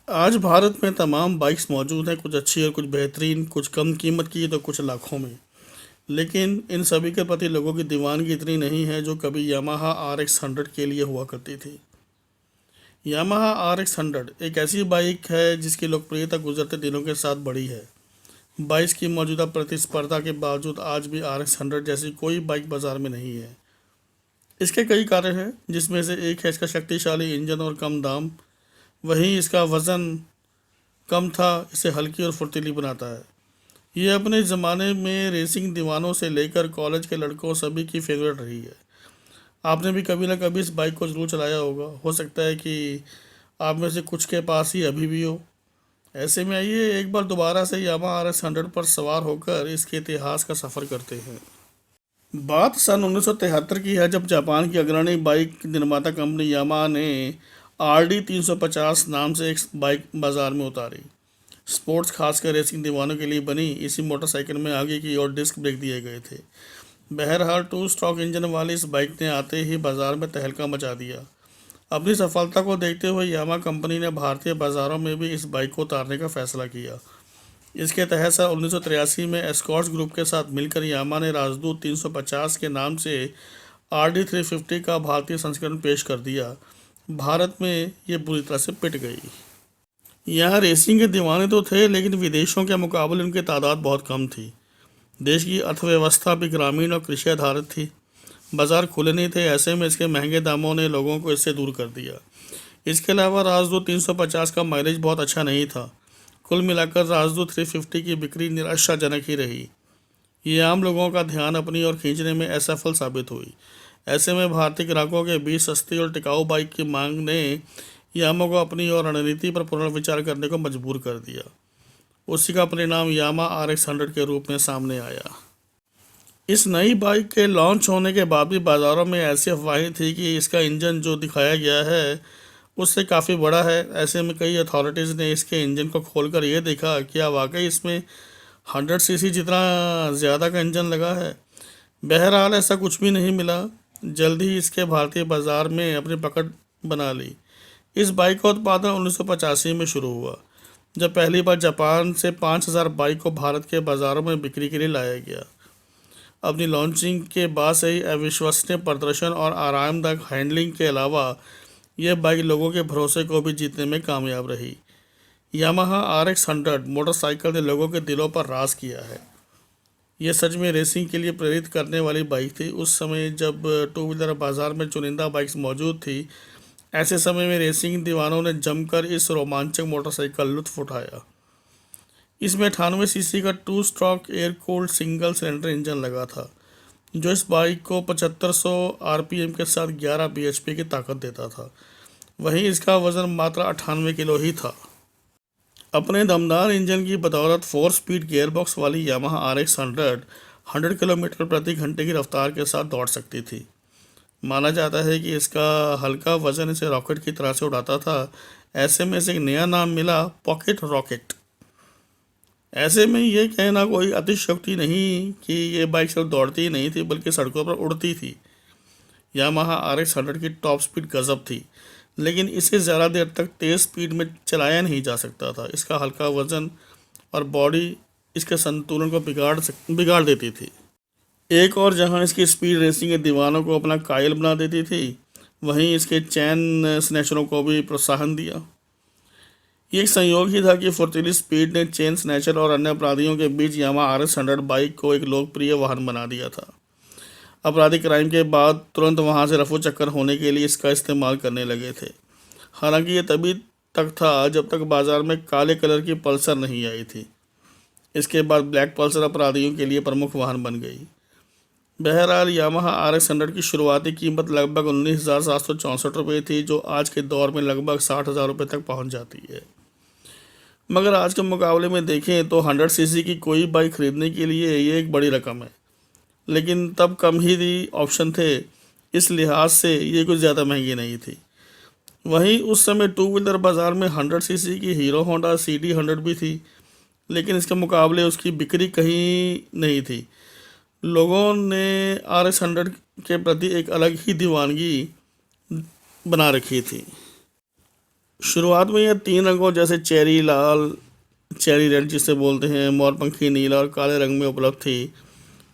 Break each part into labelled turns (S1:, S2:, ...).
S1: आज भारत में तमाम बाइक्स मौजूद हैं, कुछ अच्छी और कुछ बेहतरीन, कुछ कम कीमत की तो कुछ लाखों में। लेकिन इन सभी के प्रति लोगों की दीवानगी इतनी नहीं है जो कभी यामाहा RX 100 के लिए हुआ करती थी। यामाहा RX 100 एक ऐसी बाइक है जिसकी लोकप्रियता गुजरते दिनों के साथ बढ़ी है। बाइक्स की मौजूदा प्रतिस्पर्धा के बावजूद आज भी RX 100 जैसी कोई बाइक बाजार में नहीं है। इसके कई कारण हैं, जिसमें से एक है इसका शक्तिशाली इंजन और कम दाम। वहीं इसका वज़न कम था, इसे हल्की और फुर्तीली बनाता है। ये अपने ज़माने में रेसिंग दीवानों से लेकर कॉलेज के लड़कों सभी की फेवरेट रही है। आपने भी कभी ना कभी इस बाइक को ज़रूर चलाया होगा। हो सकता है कि आप में से कुछ के पास ही अभी भी हो। ऐसे में आइए एक बार दोबारा से यामाहा RX 100 पर सवार होकर इसके इतिहास का सफ़र करते हैं। बात सन 1973 की है, जब जापान की अग्रणी बाइक निर्माता कंपनी यामाहा ने RD 350 नाम से एक बाइक बाज़ार में उतारी। स्पोर्ट्स खासकर रेसिंग दीवानों के लिए बनी इसी मोटरसाइकिल में आगे की ओर डिस्क ब्रेक दिए गए थे। बहरहाल 2 स्ट्रोक इंजन वाली इस बाइक ने आते ही बाजार में तहलका मचा दिया। अपनी सफलता को देखते हुए यामा कंपनी ने भारतीय बाज़ारों में भी इस बाइक को उतारने का फैसला किया। इसके तहत सन 1983 में एस्कॉर्ट्स ग्रुप के साथ मिलकर यामा ने राजदूत 350 के नाम से RD 350 का भारतीय संस्करण पेश कर दिया। भारत में ये बुरी तरह से पिट गई। यहाँ रेसिंग के दीवाने तो थे, लेकिन विदेशों के मुकाबले उनकी तादाद बहुत कम थी। देश की अर्थव्यवस्था भी ग्रामीण और कृषि आधारित थी। बाजार खुले नहीं थे, ऐसे में इसके महंगे दामों ने लोगों को इससे दूर कर दिया। इसके अलावा राजदूत 350 का माइलेज बहुत अच्छा नहीं था। कुल मिलाकर राजदूत 350 की बिक्री निराशाजनक ही रही। ये आम लोगों का ध्यान अपनी ओर खींचने में असफल साबित हुई। ऐसे में भारतीय ग्राहकों के बीच सस्ती और टिकाऊ बाइक की मांग ने यामा को अपनी और रणनीति पर पुनर्विचार करने को मजबूर कर दिया। उसी का परिणाम यामा RX 100 के रूप में सामने आया। इस नई बाइक के लॉन्च होने के बाद भी बाज़ारों में ऐसी अफवाहें थी कि इसका इंजन जो दिखाया गया है उससे काफ़ी बड़ा है। ऐसे में कई अथॉरिटीज़ ने इसके इंजन को खोलकर ये देखा कि क्या वाकई इसमें 100 cc जितना ज़्यादा का इंजन लगा है। बहरहाल ऐसा कुछ भी नहीं मिला। जल्द ही इसके भारतीय बाज़ार में अपनी पकड़ बना ली। इस बाइक का उत्पादन 1985 में शुरू हुआ, जब पहली बार जापान से 5000 बाइक को भारत के बाज़ारों में बिक्री के लिए लाया गया। अपनी लॉन्चिंग के बाद से ही अविश्वसनीय प्रदर्शन और आरामदायक हैंडलिंग के अलावा यह बाइक लोगों के भरोसे को भी जीतने में कामयाब रही। यामाहा RX 100 मोटरसाइकिल ने लोगों के दिलों पर राज किया है। यह सच में रेसिंग के लिए प्रेरित करने वाली बाइक थी। उस समय जब टू व्हीलर बाज़ार में चुनिंदा बाइक्स मौजूद थी, ऐसे समय में रेसिंग दीवानों ने जमकर इस रोमांचक मोटरसाइकिल का लुत्फ उठाया। इसमें 98 cc का 2 stroke air cooled single cylinder engine लगा था, जो इस बाइक को 7500 RPM के साथ 11 bhp की ताकत देता था। वहीं इसका वजन मात्र 98 किलो ही था। अपने दमदार इंजन की बदौलत 4 स्पीड गियरबॉक्स वाली यामाहा RX 100 100 किलोमीटर प्रति घंटे की रफ्तार के साथ दौड़ सकती थी। माना जाता है कि इसका हल्का वजन इसे रॉकेट की तरह से उड़ाता था। ऐसे में इसे एक नया नाम मिला, पॉकेट रॉकेट। ऐसे में ये कहना कोई अतिशयोक्ति नहीं कि ये बाइक सिर्फ दौड़ती ही नहीं थी बल्कि सड़कों पर उड़ती थी। यामाहा RX 100 की टॉप स्पीड गजब थी, लेकिन इसे ज़्यादा देर तक तेज़ स्पीड में चलाया नहीं जा सकता था। इसका हल्का वजन और बॉडी इसके संतुलन को बिगाड़ देती थी। एक और जहां इसकी स्पीड रेसिंग के दीवानों को अपना कायल बना देती थी, वहीं इसके चैन स्नैचरों को भी प्रोत्साहन दिया। ये एक संयोग ही था कि फुर्तीली स्पीड ने चेन स्नैचर और अन्य अपराधियों के बीच यामाहा RX 100 बाइक को एक लोकप्रिय वाहन बना दिया था। अपराधी क्राइम के बाद तुरंत वहां से रफू चक्कर होने के लिए इसका इस्तेमाल करने लगे थे। हालांकि ये तभी तक था जब तक बाजार में काले कलर की पल्सर नहीं आई थी। इसके बाद ब्लैक पल्सर अपराधियों के लिए प्रमुख वाहन बन गई। बहरहाल यामाहा RX 100 की शुरुआती कीमत लगभग 19,764 रुपये थी, जो आज के दौर में लगभग 60,000 रुपये तक पहुंच जाती है। मगर आज के मुकाबले में देखें तो 100 cc की कोई बाइक खरीदने के लिए ये एक बड़ी रकम है, लेकिन तब कम ही ऑप्शन थे, इस लिहाज से ये कुछ ज़्यादा महंगी नहीं थी। वहीं उस समय टू व्हीलर बाज़ार में 100 cc की हीरो होंडा CD 100 भी थी, लेकिन इसके मुकाबले उसकी बिक्री कहीं नहीं थी। लोगों ने RX 100 के प्रति एक अलग ही दीवानगी बना रखी थी। शुरुआत में यह 3 रंगों जैसे चेरी लाल, चेरी रेड जिसे बोलते हैं, मोरपंखी नीला और काले रंग में उपलब्ध थी।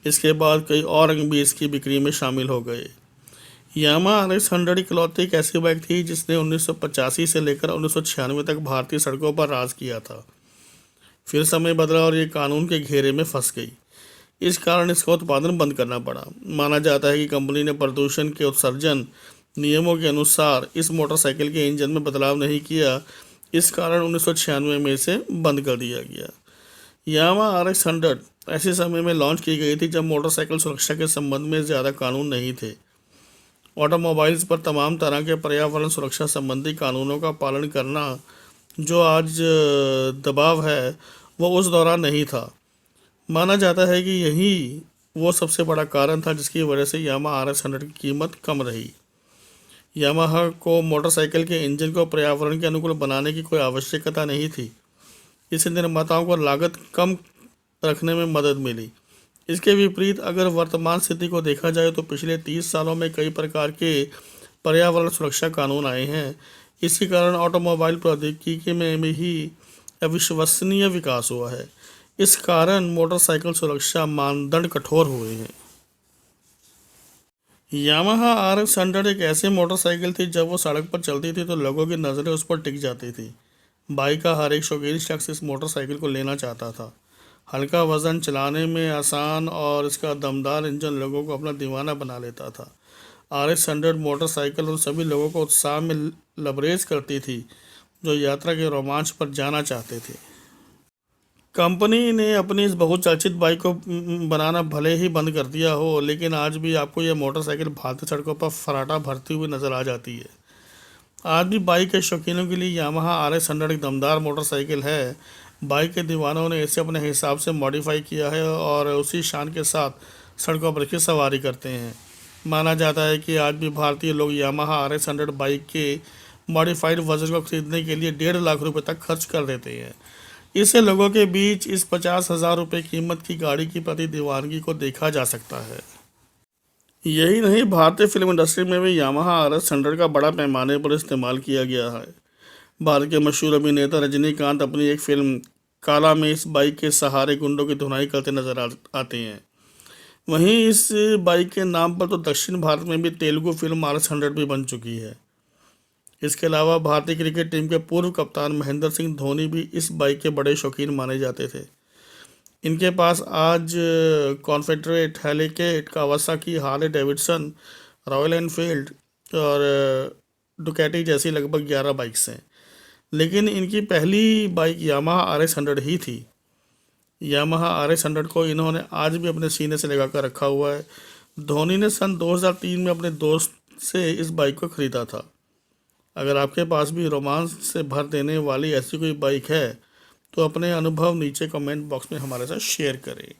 S1: इसके बाद कई और रंग भी इसकी बिक्री में शामिल हो गए। यामाहा RX 100 इकलौती एक ऐसी बाइक थी जिसने 1985 से लेकर 1996 तक भारतीय सड़कों पर राज किया था। फिर समय बदला और ये कानून के घेरे में फंस गई। इस कारण इसका उत्पादन बंद करना पड़ा। माना जाता है कि कंपनी ने प्रदूषण के उत्सर्जन नियमों के अनुसार इस मोटरसाइकिल के इंजन में बदलाव नहीं किया। इस कारण 1996 में इसे बंद कर दिया गया। यामाहा RX 100 ऐसे समय में लॉन्च की गई थी जब मोटरसाइकिल सुरक्षा के संबंध में ज़्यादा कानून नहीं थे। ऑटोमोबाइल्स पर तमाम तरह के पर्यावरण सुरक्षा संबंधी कानूनों का पालन करना जो आज दबाव है वो उस दौरान नहीं था। माना जाता है कि यही वो सबसे बड़ा कारण था जिसकी वजह से यामाहा RX 100 की कीमत कम रही। यामाहा को मोटरसाइकिल के इंजन को पर्यावरण के अनुकूल बनाने की कोई आवश्यकता नहीं थी। इससे निर्माताओं को लागत कम रखने में मदद मिली। इसके विपरीत अगर वर्तमान स्थिति को देखा जाए तो पिछले 30 सालों में कई प्रकार के पर्यावरण सुरक्षा कानून आए हैं। इसी कारण ऑटोमोबाइल प्रौद्योगिकी में ही अविश्वसनीय विकास हुआ है। इस कारण मोटरसाइकिल सुरक्षा मानदंड कठोर हुए हैं। यामाहा RX 100 एक ऐसी मोटरसाइकिल थी जब वो सड़क पर चलती थी तो लोगों की नज़रें उस पर टिक जाती थी। बाइक का हर एक शौकीन शख्स इस मोटरसाइकिल को लेना चाहता था। हल्का वज़न, चलाने में आसान और इसका दमदार इंजन लोगों को अपना दीवाना बना लेता था। RX 100 मोटरसाइकिल उन सभी लोगों को उत्साह में लबरेज करती थी जो यात्रा के रोमांच पर जाना चाहते थे। कंपनी ने अपनी इस बहुचर्चित बाइक को बनाना भले ही बंद कर दिया हो, लेकिन आज भी आपको यह मोटरसाइकिल भारतीय सड़कों पर फर्राटा भरती हुई नज़र आ जाती है। आज भी बाइक के शौकीनों के लिए यामाहा RX 100 एक दमदार मोटरसाइकिल है। बाइक के दीवानों ने इसे अपने हिसाब से मॉडिफाई किया है और उसी शान के साथ सड़कों पर की सवारी करते हैं। माना जाता है कि आज भी भारतीय लोग यामाहा RX 100 बाइक के मॉडिफाइड वर्जन को खरीदने के लिए 1.5 लाख रुपए तक खर्च कर देते हैं। इससे लोगों के बीच इस 50,000 रुपये कीमत की गाड़ी की प्रति दीवानगी को देखा जा सकता है। यही नहीं, भारतीय फिल्म इंडस्ट्री में भी यामाहा RX 100 का बड़ा पैमाने पर इस्तेमाल किया गया है। भारत के मशहूर अभिनेता रजनीकांत अपनी एक फिल्म काला में इस बाइक के सहारे गुंडों की धुनाई करते नजर आते हैं। वहीं इस बाइक के नाम पर तो दक्षिण भारत में भी तेलुगु फिल्म RX 100 भी बन चुकी है। इसके अलावा भारतीय क्रिकेट टीम के पूर्व कप्तान महेंद्र सिंह धोनी भी इस बाइक के बड़े शौकीन माने जाते थे। इनके पास आज Confederate, Hellcat, Kawasaki, Harley Davidson, Royal Enfield और डुकैटी जैसी लगभग 11 बाइक्स हैं। लेकिन इनकी पहली बाइक यामाहा RX 100 ही थी। यामाहा RX 100 को इन्होंने आज भी अपने सीने से लगा कर रखा हुआ है। धोनी ने सन 2003 में अपने दोस्त से इस बाइक को ख़रीदा था। अगर आपके पास भी रोमांस से भर देने वाली ऐसी कोई बाइक है तो अपने अनुभव नीचे कमेंट बॉक्स में हमारे साथ शेयर करें।